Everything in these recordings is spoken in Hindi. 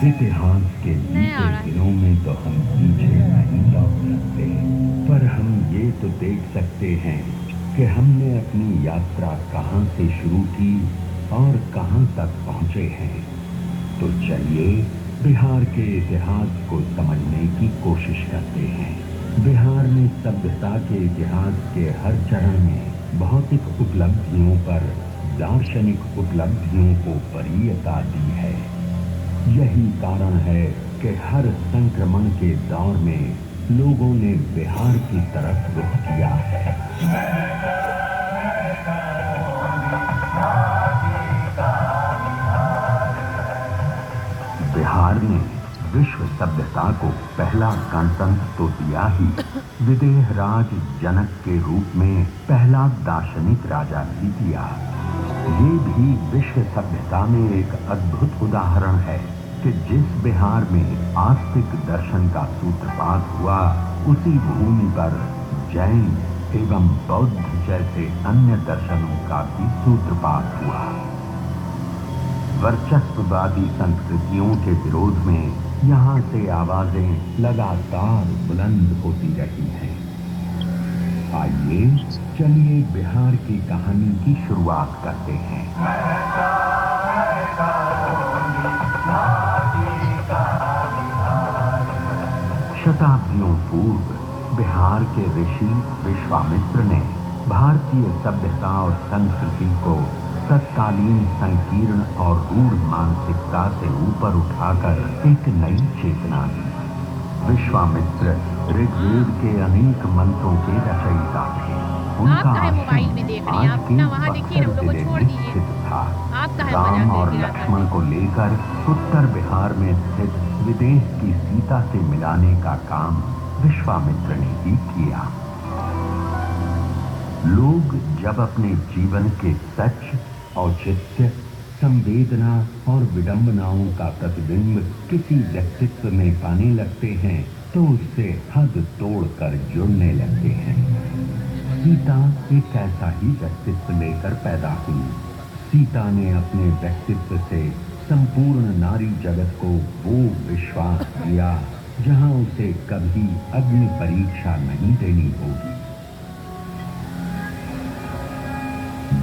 इतिहास के बीते दिनों में तो हम पीछे नहीं लौट सकते, पर हम ये तो देख सकते हैं कि हमने अपनी यात्रा कहां से शुरू की और कहां तक पहुंचे हैं। तो चलिए बिहार के इतिहास को समझने की कोशिश करते हैं। बिहार में सभ्यता के इतिहास के हर चरण में भौतिक उपलब्धियों पर दार्शनिक उपलब्धियों को वरीयता दी है। यही कारण है कि हर संक्रमण के दौर में लोगों ने बिहार की तरफ रुख किया है। बिहार ने विश्व सभ्यता को पहला गणतंत्र तो दिया ही, विदेह राज जनक के रूप में पहला दार्शनिक राजा भी दिया। ये भी विश्व सभ्यता में एक अद्भुत उदाहरण है कि जिस बिहार में आस्तिक दर्शन का सूत्रपात हुआ, उसी भूमि पर जैन एवं बौद्ध जैसे अन्य दर्शनों का भी सूत्रपात हुआ। वर्चस्ववादी संस्कृतियों के विरोध में यहाँ से आवाजें लगातार बुलंद होती रही हैं। आइए चलिए बिहार की कहानी की शुरुआत करते हैं। शताब्दियों पूर्व बिहार के ऋषि विश्वामित्र ने भारतीय सभ्यता और संस्कृति को तत्कालीन संकीर्ण और रूढ़ मानसिकता से ऊपर उठाकर एक नई चेतना दी। विश्वामित्र ऋग्वेद के अनेक मंत्रों के रचयिता थे। उनका आश्रम आज के बक्सर जिले में स्थित था। राम और लक्ष्मण को लेकर उत्तर बिहार में स्थित विदेह की सीता से मिलाने का काम विश्वामित्र ने ही किया। लोग जब अपने जीवन के सच, औचित्य, संवेदना और विडंबनाओं का प्रतिबिंब किसी व्यक्तित्व में पाने लगते हैं तो उससे हद तोड़कर जुड़ने लगते हैं। सीता एक ऐसा ही व्यक्तित्व लेकर पैदा हुई। सीता ने अपने व्यक्तित्व से संपूर्ण नारी जगत को वो विश्वास दिया जहां उसे कभी अग्नि परीक्षा नहीं देनी होगी।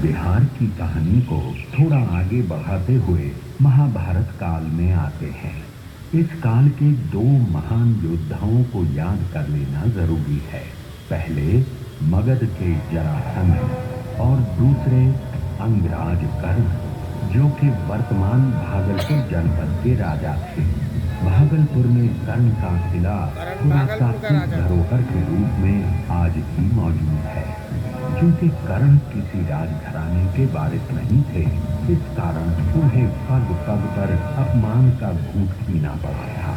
बिहार की कहानी को थोड़ा आगे बढ़ाते हुए महाभारत काल में आते हैं। इस काल के दो महान योद्धाओं को याद कर लेना जरूरी है। पहले मगध के जरासंध और दूसरे अंगराज कर्ण, जो कि वर्तमान भागलपुर जनपद के राजा थे। भागलपुर में कर्ण का किला पुरातात्विक धरोहर के रूप में आज भी मौजूद है। क्योंकि कर्ण किसी राजघराने के वारिस नहीं थे, इस कारण उन्हें पग पग पर अपमान का घूंट पीना पड़ा था।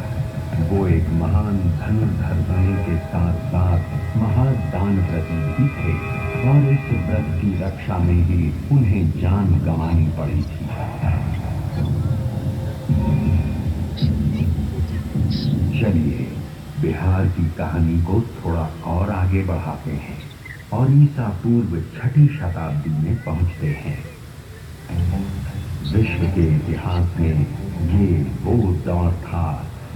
वो एक महान धनुर्धर बनने के साथ साथ महादानव्रती भी थे और इस व्रत की रक्षा में ही उन्हें जान गंवानी पड़ी थी। चलिए बिहार की कहानी को थोड़ा और आगे बढ़ाते हैं और ईसा पूर्व 6ठी शताब्दी में पहुंचते हैं। विश्व के इतिहास में ये वो दौर था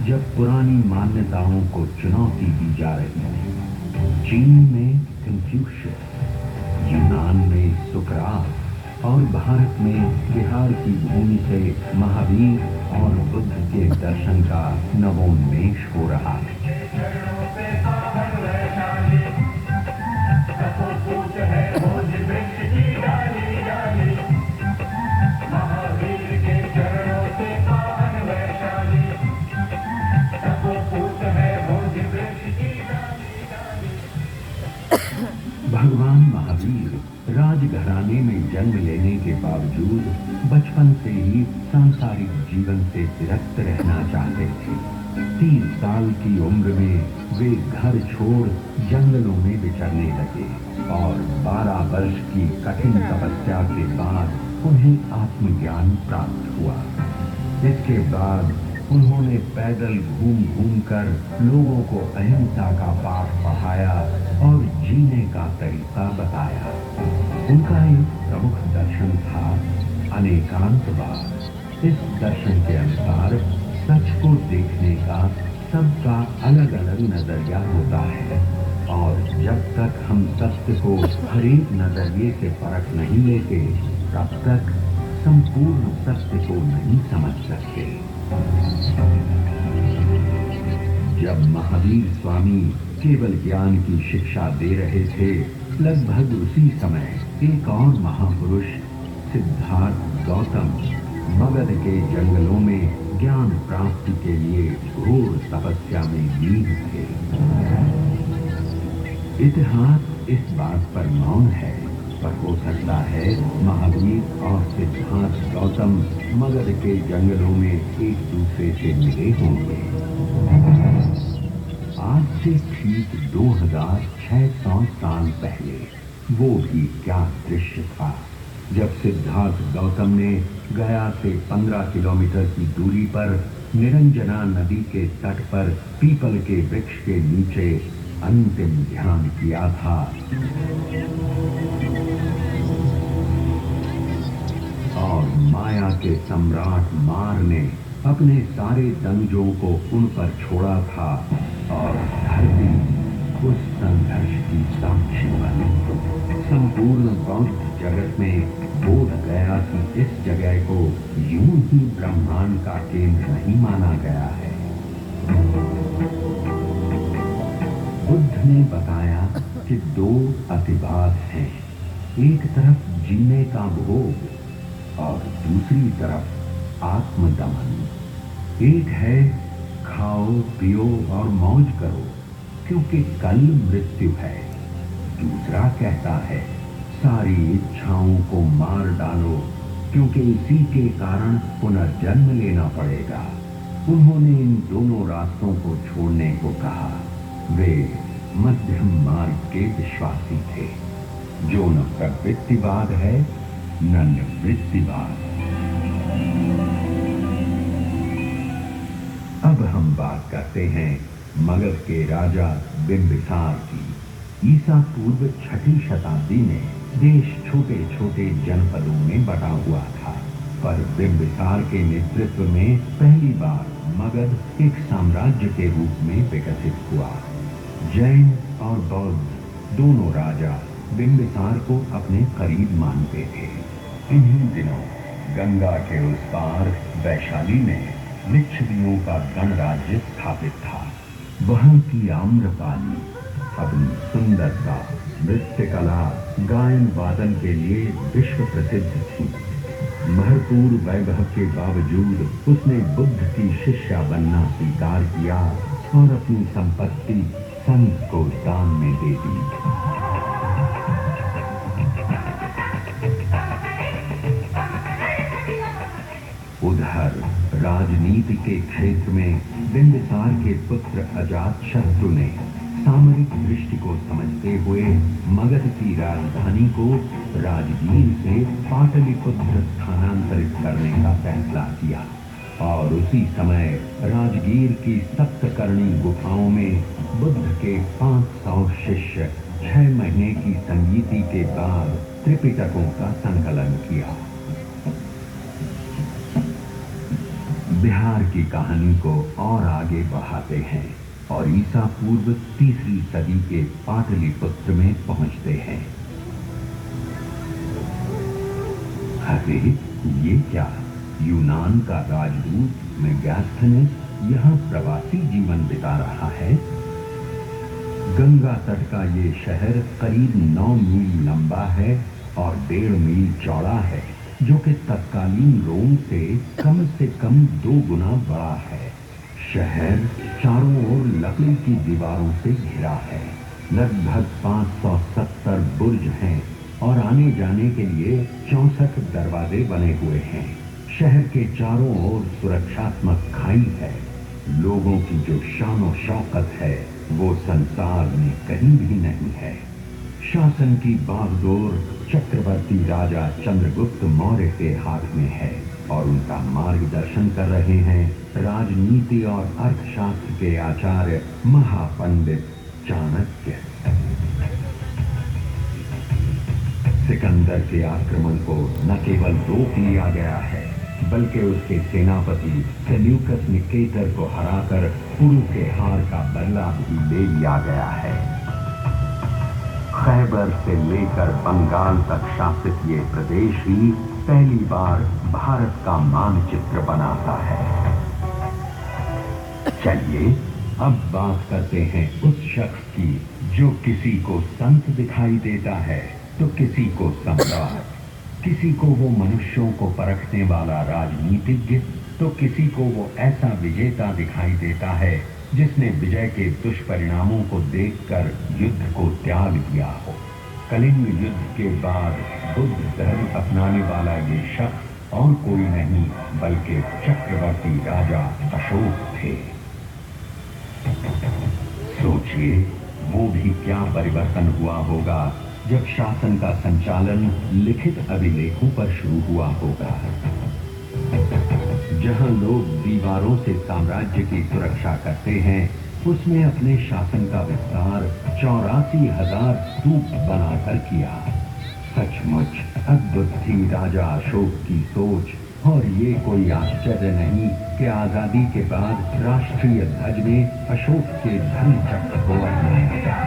जब पुरानी मान्यताओं को चुनौती दी जा रही थी। चीन में कंफ्यूशियस, यूनान में सुकरात और भारत में बिहार की भूमि से महावीर और बुद्ध के दर्शन का नवोन्मेष हो रहा है। भगवान महावीर राजघराने में जन्म लेने के बावजूद बचपन से ही सांसारिक जीवन से विरक्त रहना चाहते थे। 30 साल की उम्र में वे घर छोड़ जंगलों में विचरने लगे और 12 वर्ष की कठिन तपस्या के बाद उन्हें आत्मज्ञान प्राप्त हुआ। इसके बाद उन्होंने पैदल घूम घूम कर लोगों को अहिंसा का पाठ पढ़ाया और जीने का तरीका बताया। उनका एक प्रमुख दर्शन था अनेकांतवाद। इस दर्शन के अनुसार सच को देखने का सबका अलग अलग नजरिया होता है, और जब तक हम सत्य को हर एक नजरिए से परख नहीं लेते, तब तक संपूर्ण सत्य को नहीं समझ सकते। जब महावीर स्वामी केवल ज्ञान की शिक्षा दे रहे थे, लगभग उसी समय एक और महापुरुष सिद्धार्थ गौतम मगध के जंगलों में ज्ञान प्राप्ति के लिए घोर तपस्या में लीन थे। इतिहास इस बात पर मौन है, पर हो सकता है महावीर और सिद्धार्थ गौतम मगध के जंगलों में एक दूसरे से मिले होंगे। आज से ठीक 2600 साल पहले वो भी क्या दृश्य था, जब सिद्धार्थ गौतम ने गया से 15 किलोमीटर की दूरी पर निरंजना नदी के तट पर पीपल के वृक्ष के नीचे अंतिम ध्यान किया था। और माया के सम्राट मार ने अपने सारे दंजों को उन पर छोड़ा था, और धरती उस संघर्ष की साक्षी बनी। संपूर्ण बौद्ध जगत में बोध गया कि इस जगह को यूं ही ब्रह्मांड का केंद्र नहीं माना गया है। बुद्ध ने बताया कि दो अतिभास हैं, एक तरफ जीने का भोग और दूसरी तरफ आत्मदमन। एक है खाओ पियो और मौज करो क्योंकि कल मृत्यु है, दूसरा कहता है सारी इच्छाओं को मार डालो क्योंकि इसी के कारण पुनर्जन्म लेना पड़ेगा। उन्होंने इन दोनों रास्तों को छोड़ने को कहा। वे मध्यम मार्ग के विश्वासी थे, जो न प्रवृत्तिवाद है न निवृत्तिवाद। अब हम बात करते हैं मगध के राजा बिंबिसार की। ईसा पूर्व 6वीं शताब्दी में देश छोटे छोटे जनपदों में बटा हुआ था, पर बिंबिसार के नेतृत्व में पहली बार मगध एक साम्राज्य के रूप में विकसित हुआ। जैन और बौद्ध दोनों राजा बिंबिसार को अपने करीब मानते थे। इन्हीं दिनों गंगा के उस पार वैशाली में लिच्छवियों का गणराज्य स्थापित था। वहां की आम्रपाली अपनी सुंदरता, नृत्य कला, गायन वादन के लिए विश्व प्रसिद्ध थी। भरपूर वैभव के बावजूद उसने बुद्ध की शिष्या बनना स्वीकार किया और अपनी संपत्ति संत को दान में दे दी। उधर राजनीति के क्षेत्र में बिंबिसार के पुत्र अजातशत्रु ने सामरिक दृष्टि को समझते हुए मगध की राजधानी को राजगीर से पाटलिपुत्र स्थानांतरित करने का फैसला किया, और उसी समय राजगीर की सप्तकर्णी गुफाओं में बुद्ध के 500 शिष्य 6 महीने की संगीति के बाद त्रिपिटकों का संकलन किया। बिहार की कहानी को और आगे बढ़ाते हैं और ईसा पूर्व 3री सदी के पाटलिपुत्र में पहुंचते हैं। अरे ये क्या, यूनान का राजदूत मेगास्थनीस यहाँ प्रवासी जीवन बिता रहा है। गंगा तट का ये शहर करीब 9 मील लंबा है और 1.5 मील चौड़ा है, जो कि तत्कालीन रोम से कम 2 गुना बड़ा है। शहर चारों ओर लकड़ी की दीवारों से घिरा है। लगभग 570 बुर्ज हैं और आने जाने के लिए 64 दरवाजे बने हुए हैं। शहर के चारों ओर सुरक्षात्मक खाई है। लोगों की जो शान और शौकत है वो संसार में कहीं भी नहीं है। शासन की बागडोर चक्रवर्ती राजा चंद्रगुप्त मौर्य के हाथ में है और उनका मार्गदर्शन कर रहे हैं राजनीति और अर्थशास्त्र के आचार्य महापंडित चाणक्य। सिकंदर के आक्रमण को न केवल रोक लिया गया है, बल्कि उसके सेनापति सेल्यूकस निकेटर को हराकर पुरु के हार का बदला भी ले लिया गया है। खैबर से लेकर बंगाल तक शासित ये प्रदेश ही पहली बार भारत का मानचित्र बनाता है। चलिए अब बात करते हैं उस शख्स की जो किसी को संत दिखाई देता है तो किसी को सम्राट, किसी को वो मनुष्यों को परखने वाला राजनीतिज्ञ तो किसी को वो ऐसा विजेता दिखाई देता है जिसने विजय के दुष्परिणामों को देखकर युद्ध को त्याग दिया हो। कलिंग युद्ध के बाद बुद्ध धर्म अपनाने वाला ये शख्स और कोई नहीं बल्कि चक्रवर्ती राजा अशोक थे। सोचिए वो भी क्या परिवर्तन हुआ होगा जब शासन का संचालन लिखित अभिलेखों पर शुरू हुआ होगा। जहां लोग दीवारों से साम्राज्य की सुरक्षा करते हैं, उसने अपने शासन का विस्तार 84,000 स्तूप बनाकर किया। सचमुच अद्भुत थी राजा अशोक की सोच, और ये कोई आश्चर्य नहीं कि आजादी के बाद राष्ट्रीय ध्वज में अशोक के धर्म चक्र को अपनाया।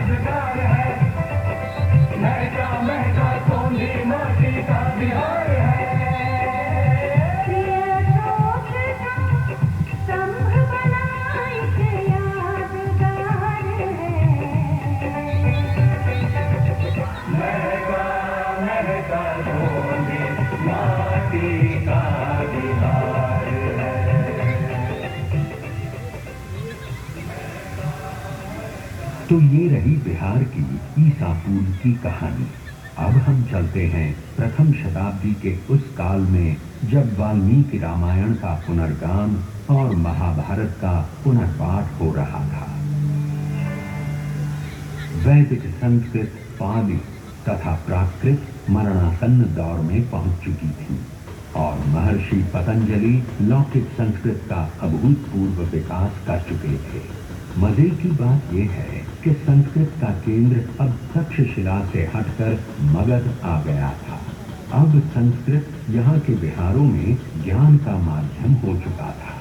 तो ये रही बिहार की ईसा पूर्व की कहानी। अब हम चलते हैं प्रथम शताब्दी के उस काल में जब वाल्मीकि रामायण का पुनर्गान और महाभारत का पुनर्पाठ हो रहा था। वैदिक संस्कृत, पाली तथा प्राकृत मरणासन्न दौर में पहुंच चुकी थी और महर्षि पतंजलि लौकिक संस्कृत का अभूतपूर्व विकास कर चुके थे। मजे की बात यह है कि संस्कृत का केंद्र अब तक्षशिला से हटकर मगध आ गया था। अब संस्कृत यहाँ के बिहारों में ज्ञान का माध्यम हो चुका था।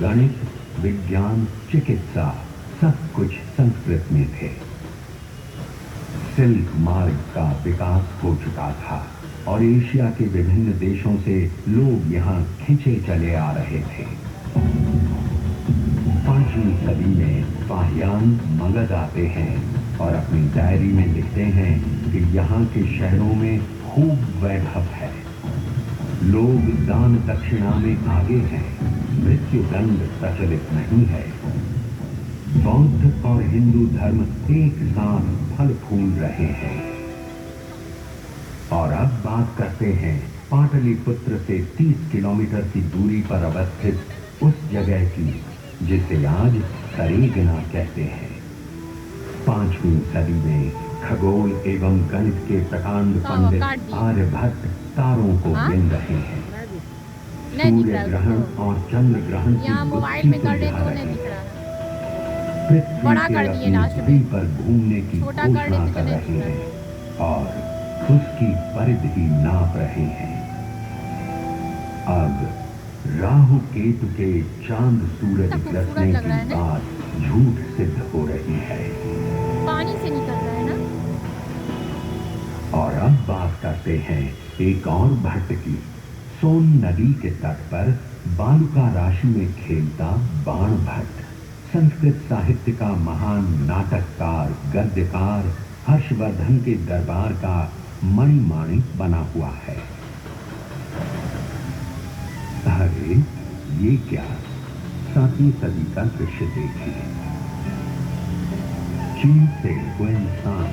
गणित, विज्ञान, चिकित्सा सब कुछ संस्कृत में थे। सिल्क मार्ग का विकास हो चुका था और एशिया के विभिन्न देशों से लोग यहाँ खिंचे चले आ रहे थे। 5वीं सदी में पाहियान मगध आते हैं और अपनी डायरी में लिखते हैं कि यहाँ के शहरों में खूब वैभव है, लोग दान दक्षिणा में आगे हैं, मृत्यु दंड प्रचलित नहीं है। बौद्ध और हिंदू धर्म एक साथ फल फूल रहे हैं। और अब बात करते हैं पाटलिपुत्र से 30 किलोमीटर की दूरी पर अवस्थित उस जगह की जिसे आज सरेगना कहते हैं। 5वीं सदी में खगोल एवं गणित के प्रकांड पंडित आर्यभट्ट तारों को गिन रहे हैं। सूर्य ग्रहण और चंद्र ग्रहण की गुत्थी सुलझा रहे हैं। पृथ्वी के अपनी धुरी पर घूमने की घोषणा कर रहे हैं और उसकी परिधि नाप रहे हैं। अब राहु केतु के चांद सूरज ग्रसने की बात झूठ सिद्ध हो रही है। पानी से निकल रहा है ना। और अब बात करते हैं एक और भट्ट की। सोन नदी के तट पर बालुका राशि में खेलता बाण भट्ट संस्कृत साहित्य का महान नाटककार, गद्यकार हर्षवर्धन के दरबार का मणिमाणिक बना हुआ है। अरे ये क्या, 7वीं सदी का दृश्य देखिए। चीन से गुएनसान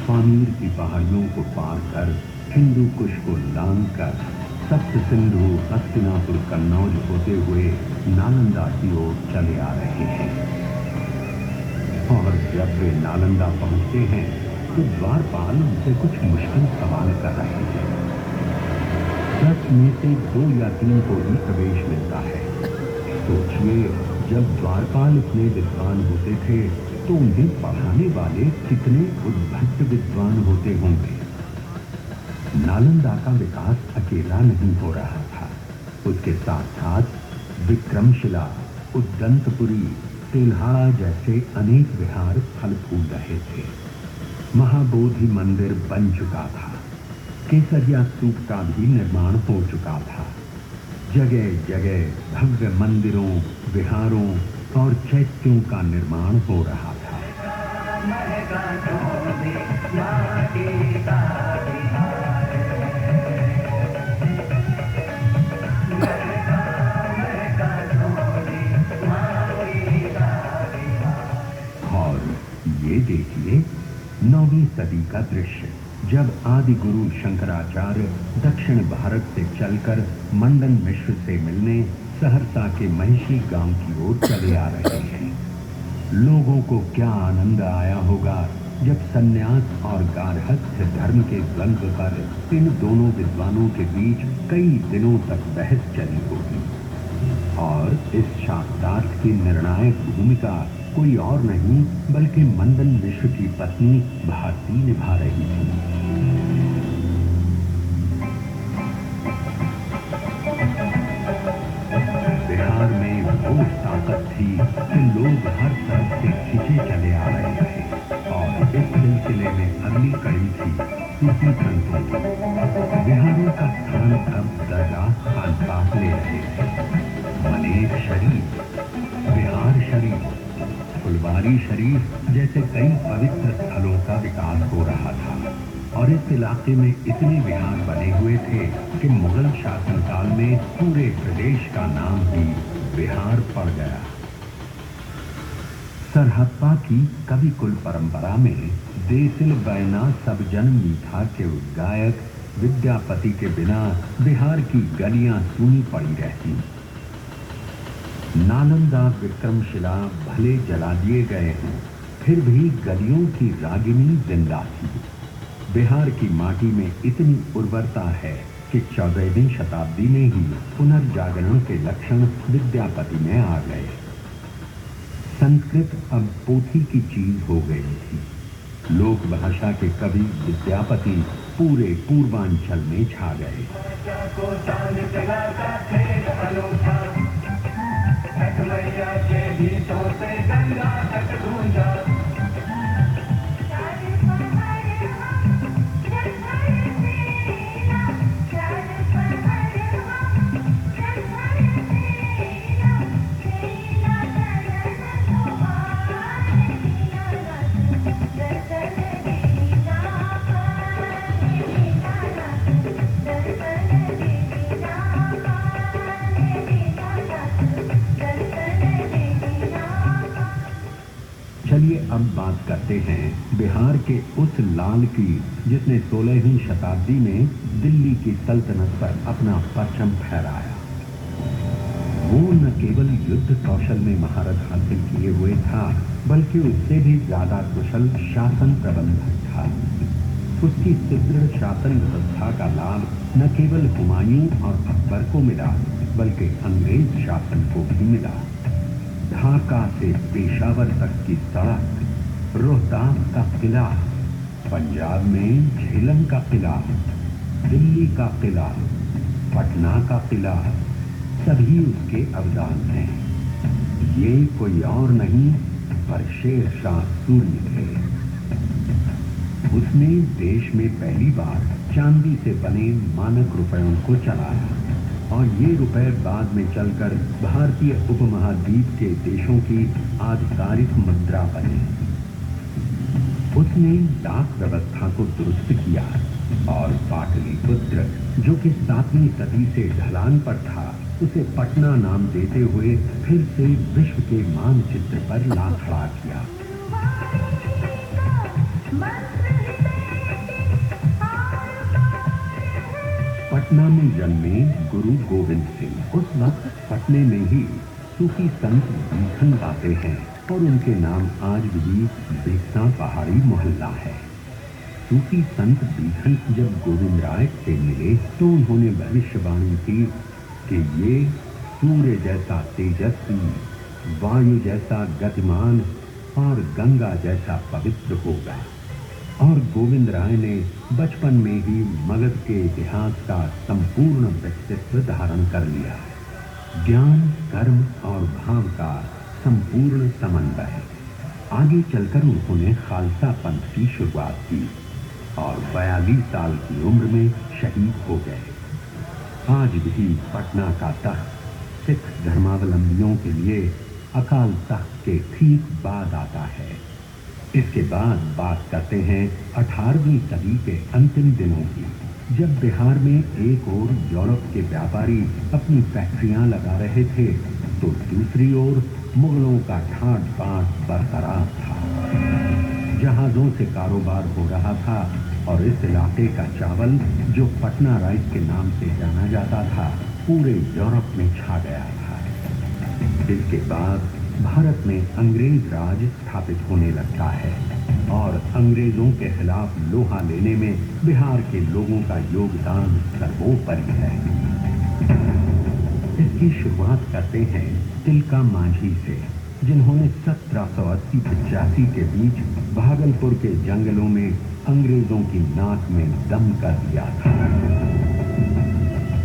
पामीर की पहाड़ियों को पार कर हिंदू कुश को लांग कर सप्त सिंधु, हस्तिनापुर, कन्नौज होते हुए नालंदा की ओर चले आ रहे हैं। और जब वे नालंदा पहुंचते हैं तो द्वारपाल उनसे कुछ मुश्किल सवाल कर रहे हैं। 10 में से 2 या 3 को ही प्रवेश मिलता है। सोचिए, जब द्वारपाल इतने विद्वान होते थे तो उन्हें पढ़ाने वाले कितने उद्भट विद्वान होते होंगे। नालंदा का विकास अकेला नहीं हो रहा था, उसके साथ साथ विक्रमशिला, उद्दंतपुरी, तेल्हाड़ा जैसे अनेक विहार फल फूल रहे थे। महाबोधि मंदिर बन चुका था। केसरिया स्तूप का भी निर्माण हो चुका था। जगह जगह भव्य मंदिरों, विहारों और चैत्यों का निर्माण हो रहा था। और ये देखिए 9वीं सदी का दृश्य, जब आदि गुरु शंकराचार्य दक्षिण भारत से चलकर मंडन मिश्र से मिलने सहरसा के महिषी गांव की ओर चले आ रहे हैं। लोगों को क्या आनंद आया होगा जब सन्यास और गार्हस्थ्य धर्म के द्वंद्व पर इन दोनों विद्वानों के बीच कई दिनों तक बहस चली होगी। और इस शास्त्रार्थ की निर्णायक भूमिका कोई और नहीं बल्कि मंडन मिश्र की पत्नी भारती निभा रही थी। बिहार में वो ताकत थी कि लोग हर तरफ से खींचे चले आ रहे थे और इस सिलसिले में अगली कड़ी थी सूफी संतों की। बिहारों का स्थान अब दरगाह खानकाह ले रहे थे। मनेर शरीफ, बिहार शरीफ, फुलवारी शरीफ जैसे कई पवित्र स्थलों का विकास हो रहा था और इस इलाके में इतने विहार बने हुए थे कि मुगल शासनकाल में पूरे प्रदेश का नाम ही बिहार पड़ गया। सरहप्पा की कवि कुल परंपरा में देसिल बैना सब जन मीठा के गायक विद्यापति के बिना बिहार की गलियां सूनी पड़ी रहती। नालंदा, विक्रमशिला भले जला दिए गए हैं, फिर भी गलियों की रागिनी जिंदा थी। बिहार की माटी में इतनी उर्वरता है कि 14वीं शताब्दी में ही पुनर्जागरण के लक्षण विद्यापति में आ गए। संस्कृत अब पोथी की चीज हो गई थी। लोक भाषा के कवि विद्यापति पूरे पूर्वांचल में छा गए। चलिए अब बात करते हैं बिहार के उस लाल की जिसने 16वीं शताब्दी में दिल्ली की सल्तनत पर अपना परचम फहराया। वो न केवल युद्ध कौशल में महारत हासिल किए हुए था बल्कि उससे भी ज्यादा कुशल शासन प्रबंधक था। उसकी सुदृढ़ शासन व्यवस्था का लाभ न केवल हुमायूं और अकबर को मिला बल्कि अंग्रेज शासन को भी मिला। ढाका से पेशावर तक की सड़क, रोहतास का किला, पंजाब में झेलम का किला, दिल्ली का किला, पटना का किला, सभी उसके अवदान हैं। ये कोई और नहीं पर शेर शाह सूरी थे। उसने देश में पहली बार चांदी से बने मानक रुपयों को चलाया और ये रुपए बाद में चलकर भारतीय उपमहाद्वीप के देशों की आधिकारिक मुद्रा बने। उसने डाक व्यवस्था को दुरुस्त किया और पाटलिपुत्र, जो कि 7वीं सदी से ढलान पर था, उसे पटना नाम देते हुए फिर से विश्व के मानचित्र पर ला खड़ा किया। पटना में जन्मे गुरु गोविंद सिंह उस वक्त पटने में ही सूफी संत बीखन गाते हैं और उनके नाम आज भी बेगसा पहाड़ी मोहल्ला है। सूफी संत बीखन जब गोविंद राय से मिले तो उन्होंने भविष्यवाणी की कि ये सूर्य जैसा तेजस्वी, वायु जैसा गतिमान और गंगा जैसा पवित्र होगा। और गोविंद राय ने बचपन में ही मगध के इतिहास का संपूर्ण व्यक्तित्व धारण कर लिया। ज्ञान, कर्म और भाव का संपूर्ण समन्वय। आगे चलकर उन्होंने खालसा पंथ की शुरुआत की और 42 साल की उम्र में शहीद हो गए। आज भी पटना का तख्त सिख धर्मावलंबियों के लिए अकाल तख्त के ठीक बाद आता है। इसके बाद बात करते हैं 18वीं सदी के अंतिम दिनों की, जब बिहार में एक ओर यूरोप के व्यापारी अपनी फैक्ट्रियां लगा रहे थे तो दूसरी ओर मुगलों का ठाट बाट बरकरार था। जहाजों से कारोबार हो रहा था और इस इलाके का चावल, जो पटना राइस के नाम से जाना जाता था, पूरे यूरोप में छा गया था। इसके बाद भारत में अंग्रेज राज स्थापित होने लगता है और अंग्रेजों के खिलाफ लोहा लेने में बिहार के लोगों का योगदान सर्वोपरि है। इसकी शुरुआत करते हैं तिलका मांझी से, जिन्होंने 1780-85 के बीच भागलपुर के जंगलों में अंग्रेजों की नाक में दम कर दिया था।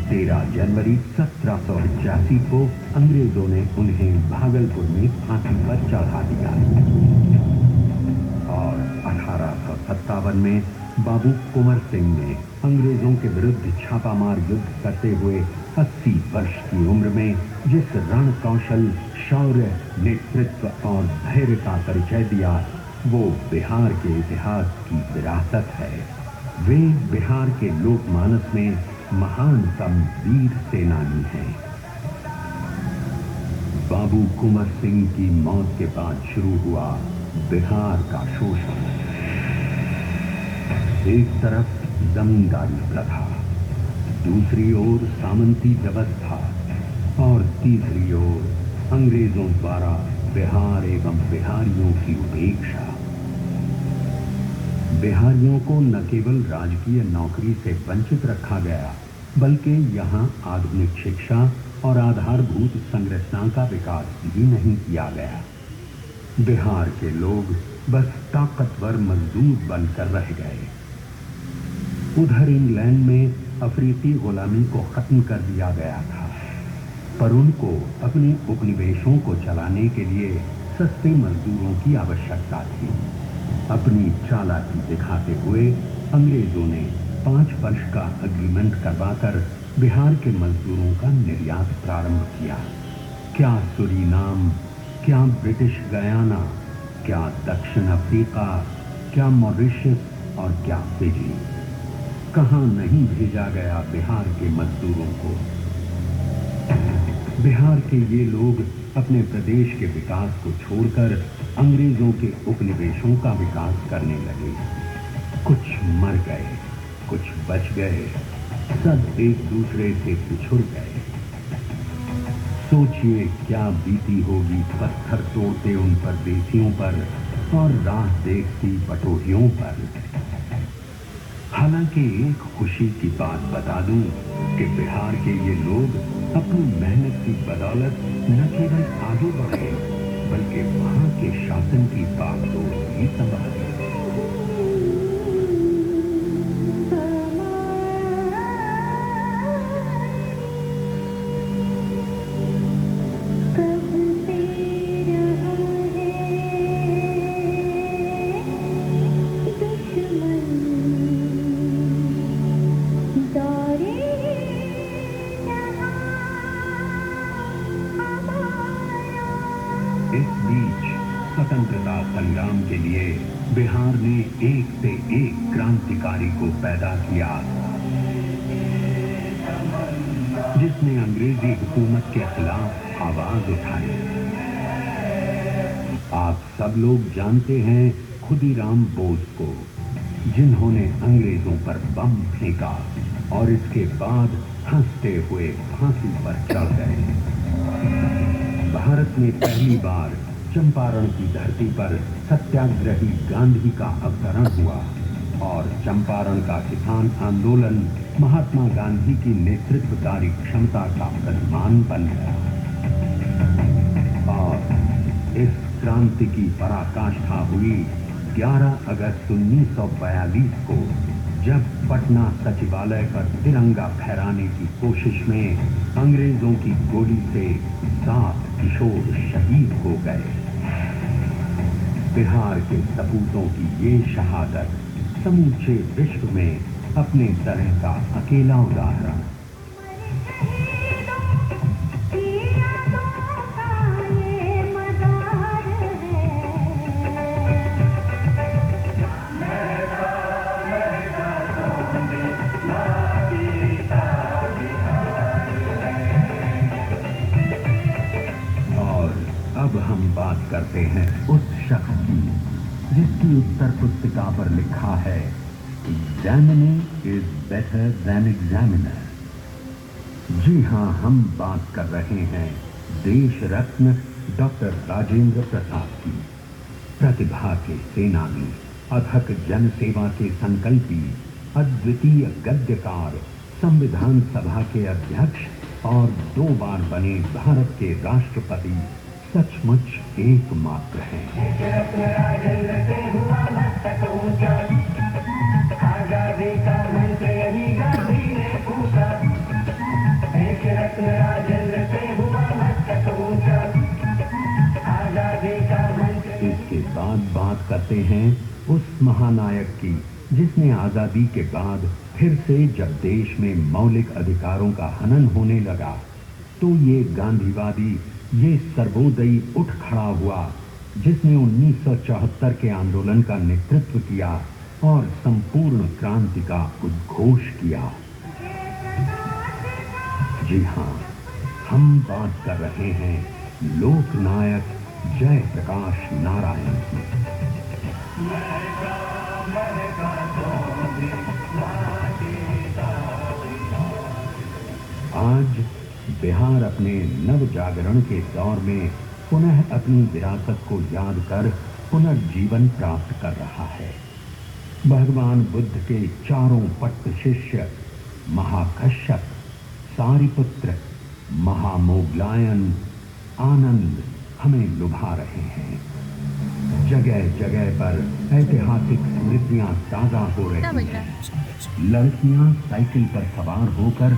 13 जनवरी 1781 को अंग्रेजों ने उन्हें भागलपुर में फांसी पर चढ़ा दिया और 1857 में बाबू कुंवर सिंह ने अंग्रेजों के विरुद्ध छापामार युद्ध करते हुए 80 वर्ष की उम्र में जिस रण कौशल, शौर्य, नेतृत्व और धैर्य का परिचय दिया, वो बिहार के इतिहास की विरासत है। वे बिहार के लोकमानस में महानतम वीर सेनानी हैं। बाबू कुंवर सिंह की मौत के बाद शुरू हुआ बिहार का शोषण। एक तरफ जमींदारी प्रथा, दूसरी ओर सामंती व्यवस्था और तीसरी ओर अंग्रेजों द्वारा बिहार एवं बिहारियों की उपेक्षा। बिहारियों को न केवल राजकीय नौकरी से वंचित रखा गया, बल्कि यहाँ आधुनिक शिक्षा और आधारभूत संरचना का विकास भी नहीं किया गया। बिहार के लोग बस ताकतवर मजदूर बनकर रह गए। उधर इंग्लैंड में अफ्रीकी गुलामी को खत्म कर दिया गया था, पर उनको अपने उपनिवेशों को चलाने के लिए सस्ते मजदूरों की आवश्यकता थी। अपनी चालाकी दिखाते हुए अंग्रेजों ने 5 वर्ष का एग्रीमेंट करवाकर बिहार के मजदूरों का निर्यात प्रारंभ किया। क्या सूरीनाम, क्या ब्रिटिश गयाना, क्या दक्षिण अफ्रीका, क्या मॉरिशस और क्या फिजी, कहां नहीं भेजा गया बिहार के मजदूरों को। बिहार के ये लोग अपने प्रदेश के विकास को छोड़कर अंग्रेजों के उपनिवेशों का विकास करने लगे। कुछ मर गए, कुछ बच गए, सब एक दूसरे से पिछुड़ गए। सोचिए क्या बीती होगी पत्थर तोड़ते उन परदेशियों पर और राह देखती पटोहियों पर। हालांकि एक खुशी की बात बता दूं कि बिहार के ये लोग अपनी मेहनत की बदौलत न केवल आगे बढ़े, बल्कि वहां के शासन की बागडोर भी संभाली। इस बीच स्वतंत्रता संग्राम के लिए बिहार ने एक से एक क्रांतिकारी को पैदा किया, जिसने अंग्रेजी हुकूमत के खिलाफ आवाज उठाई। आप सब लोग जानते हैं खुदीराम बोस को, जिन्होंने अंग्रेजों पर बम फेंका और इसके बाद हंसते हुए फांसी पर चढ़ गए। भारत में पहली बार चंपारण की धरती पर सत्याग्रही गांधी का अवतरण हुआ और चंपारण का किसान आंदोलन महात्मा गांधी की नेतृत्वकारी क्षमता का प्रतिमान बन गया और इस क्रांति की पराकाष्ठा हुई 11 अगस्त 1942 को जब पटना सचिवालय पर तिरंगा फहराने की कोशिश में अंग्रेजों की गोली से 7 किशोर शहीद हो गए। बिहार के सपूतों की ये शहादत समूचे विश्व में अपने तरह का अकेला उदाहरण। अब हम बात करते हैं उस शख्स की जिसकी उत्तर पुस्तिका पर लिखा है examining is better than examiner. जी हाँ, हम बात कर रहे हैं देश रत्न डॉक्टर राजेंद्र प्रसाद की। प्रतिभा के सेनानी, अथक जन सेवा के संकल्पी, अद्वितीय गद्यकार, संविधान सभा के अध्यक्ष और 2 बार बने भारत के राष्ट्रपति सचमुच एकमात्र हैं। इसके बाद बात करते हैं उस महानायक की जिसने आजादी के बाद फिर से जब देश में मौलिक अधिकारों का हनन होने लगा तो ये गांधीवादी, ये सर्वोदयी उठ खड़ा हुआ जिसने 1974 के आंदोलन का नेतृत्व किया और संपूर्ण क्रांति का उद्घोष किया। जी हाँ, हम बात कर रहे हैं लोकनायक जयप्रकाश नारायण की। आज बिहार अपने नव जागरण के दौर में पुनः अपनी विरासत को याद कर पुनर्जीवन प्राप्त कर रहा है। भगवान बुद्ध के चारों पट्ट शिष्य महाकश्यप, सारिपुत्र, महामोगलायन, आनंद हमें लुभा रहे हैं। जगह जगह पर ऐतिहासिक स्मृतियां ताजा हो रही हैं। लड़कियां साइकिल पर सवार होकर